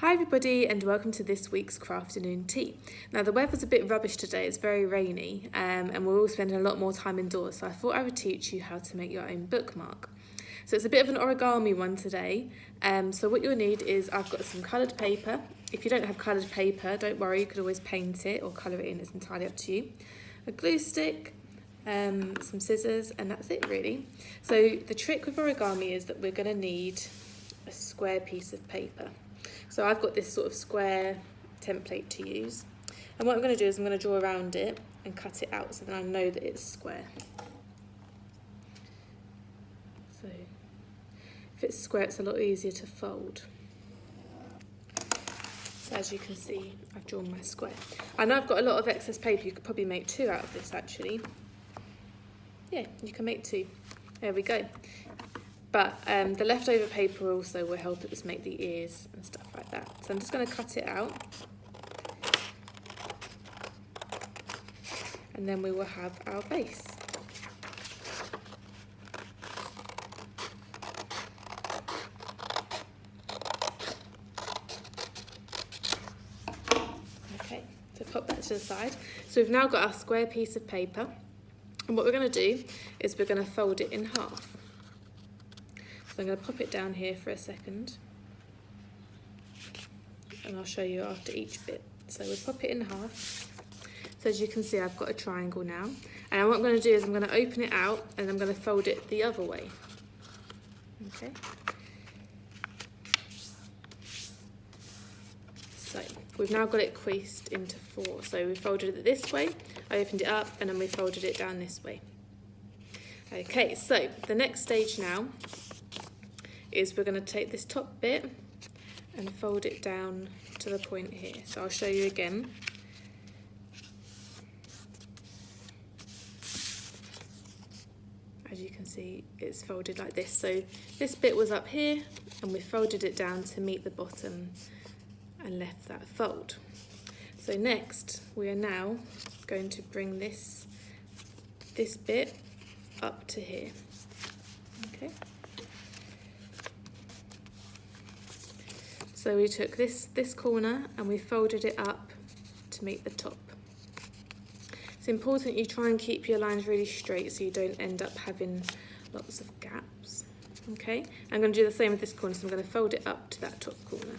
Hi everybody and welcome to this week's Crafternoon tea. Now the weather's a bit rubbish today, it's very rainy and we're all spending a lot more time indoors, so I thought I would teach you how to make your own bookmark. So it's a bit of an origami one today, so what you'll need is I've got some coloured paper. If you don't have coloured paper, don't worry, you could always paint it or colour it in, it's entirely up to you. A glue stick, some scissors, and that's it really. So the trick with origami is that we're going to need a square piece of paper. So I've got this sort of square template to use. And what I'm going to do is I'm going to draw around it and cut it out so that I know that it's square. So if it's square, it's a lot easier to fold. So as you can see, I've drawn my square. I know I've got a lot of excess paper. You could probably make two out of this actually. Yeah, you can make two. There we go. But the leftover paper also will help us make the ears and stuff like that. So I'm just going to cut it out. And then we will have our base. Okay, so pop that to the side. So we've now got our square piece of paper. And what we're going to do is we're going to fold it in half. So I'm going to pop it down here for a second and I'll show you after each bit. So we'll pop it in half. So as you can see, I've got a triangle now. And what I'm going to do is I'm going to open it out and I'm going to fold it the other way. Okay. So we've now got it creased into four. So we folded it this way, I opened it up and then we folded it down this way. Okay, so the next stage now is we're going to take this top bit and fold it down to the point here. So I'll show you again. As you can see, it's folded like this. So this bit was up here and we folded it down to meet the bottom and left that fold. So next we are now going to bring this bit up to here. Okay. So we took this corner and we folded it up to meet the top. It's important you try and keep your lines really straight so you don't end up having lots of gaps. Okay, I'm going to do the same with this corner, so I'm going to fold it up to that top corner.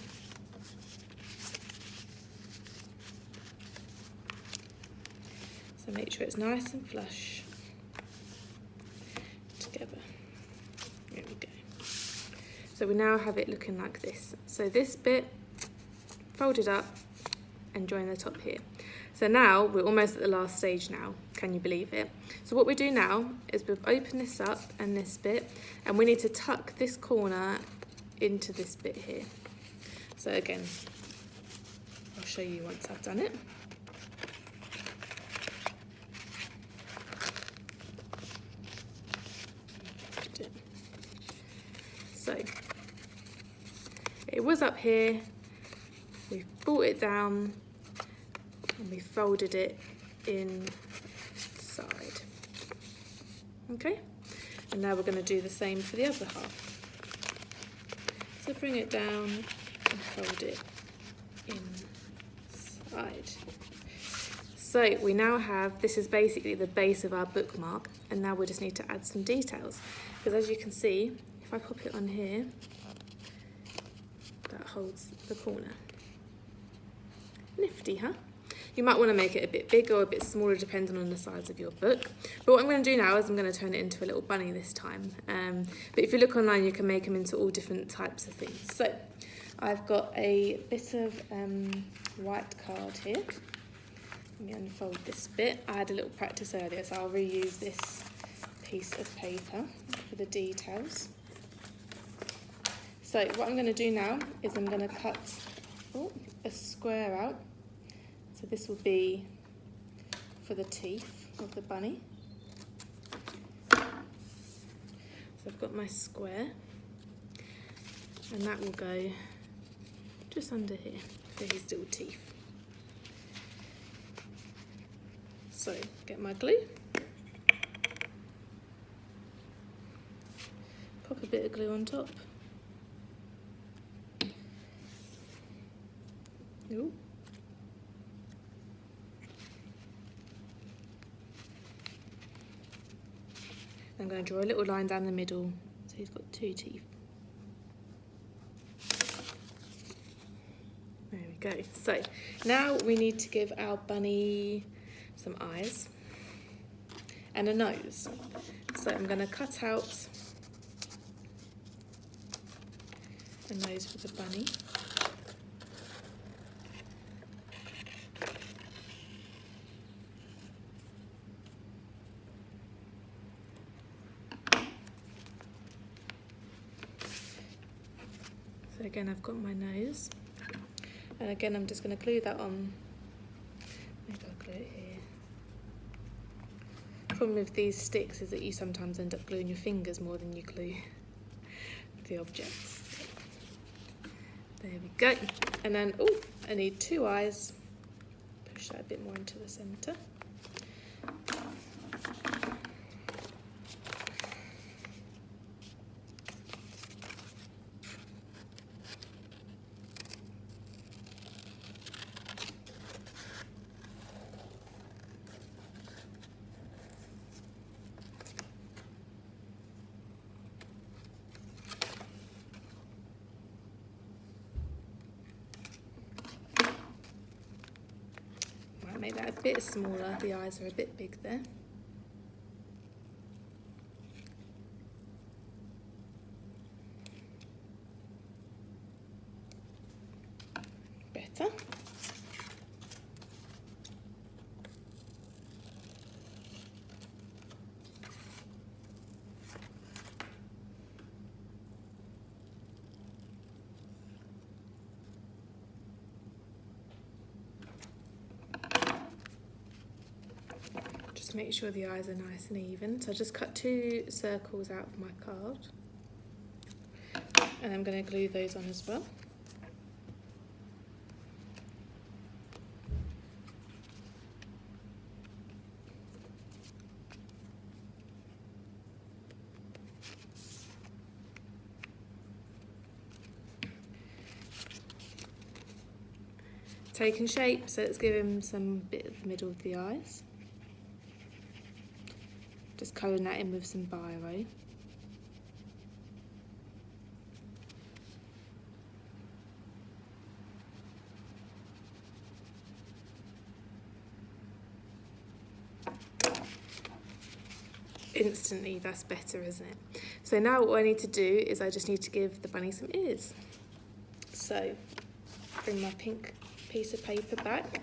So make sure it's nice and flush together. There we go. So we now have it looking like this. So this bit folded up and join the top here. So now we're almost at the last stage now. Can you believe it? So what we do now is we've opened this up and this bit, and we need to tuck this corner into this bit here. So again, I'll show you once I've done it. So it was up here, we brought it down and we folded it inside. Okay, and now we're going to do the same for the other half. So bring it down and fold it inside. So we now have, this is basically the base of our bookmark, and now we just need to add some details. Because as you can see, if I pop it on here, that holds the corner. Nifty, huh? You might want to make it a bit bigger or a bit smaller depending on the size of your book. But what I'm going to do now is I'm going to turn it into a little bunny this time. But if you look online, you can make them into all different types of things. So I've got a bit of white card here. Let me unfold this bit. I had a little practice earlier, so I'll reuse this piece of paper for the details. So what I'm going to do now is I'm going to cut a square out. So this will be for the teeth of the bunny. So I've got my square, and that will go just under here for his little teeth. So get my glue, pop a bit of glue on top, Ooh. I'm going to draw a little line down the middle, so he's got 2 teeth. There we go. So now we need to give our bunny some eyes and a nose. So I'm going to cut out a nose for the bunny. So again, I've got my nose, and again I'm just going to glue that on. Maybe I'll glue it here. The problem with these sticks is that you sometimes end up gluing your fingers more than you glue the objects. There we go. And then, oh, I need 2 eyes. Push that a bit more into the centre. Make that a bit smaller, the eyes are a bit big there. Better. Make sure the eyes are nice and even. So I just cut 2 circles out of my card, and I'm going to glue those on as well. Taking shape, so let's give him some bit of the middle of the eyes. Just colouring that in with some biro. Instantly, that's better, isn't it? So now what I need to do is I just need to give the bunny some ears. So bring my pink piece of paper back,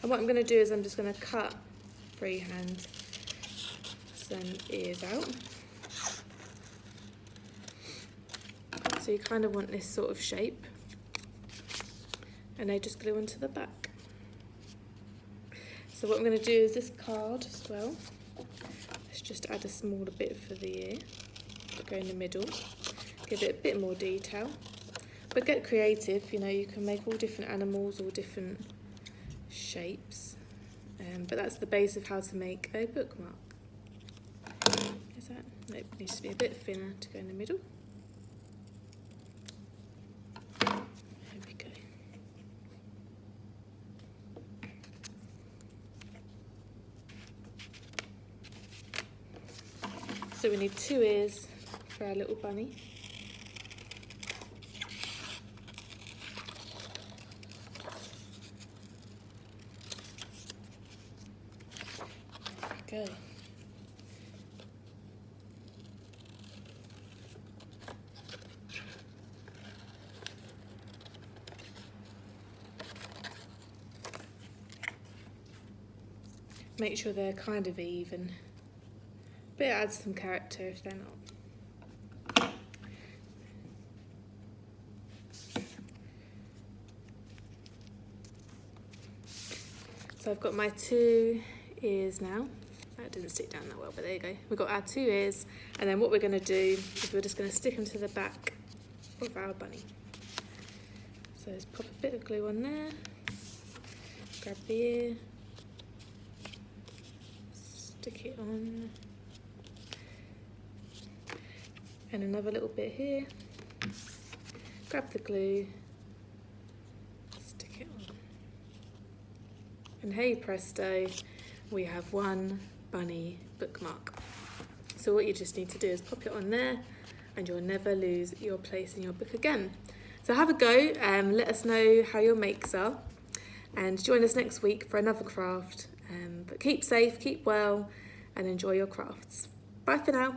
and what I'm going to do is I'm just going to cut freehand some ears out. So you kind of want this sort of shape, and they just glue onto the back. So what I'm going to do is this card as well, let's just add a smaller bit for the ear, go in the middle, give it a bit more detail. But get creative, you know, you can make all different animals, all different shapes, but that's the base of how to make a bookmark. Is that? Nope, it needs to be a bit thinner to go in the middle. There we go. So we need 2 ears for our little bunny. There we go. Make sure they're kind of even, but it adds some character if they're not. So I've got my 2 ears now. That didn't stick down that well, but there you go. We've got our 2 ears, and then what we're going to do is we're just going to stick them to the back of our bunny. So let's pop a bit of glue on there, grab the ear, stick it on, and another little bit here, grab the glue, stick it on. And hey presto, we have one bunny bookmark. So what you just need to do is pop it on there and you'll never lose your place in your book again. So have a go, let us know how your makes are, and join us next week for another craft. But keep safe, keep well, and enjoy your crafts. Bye for now.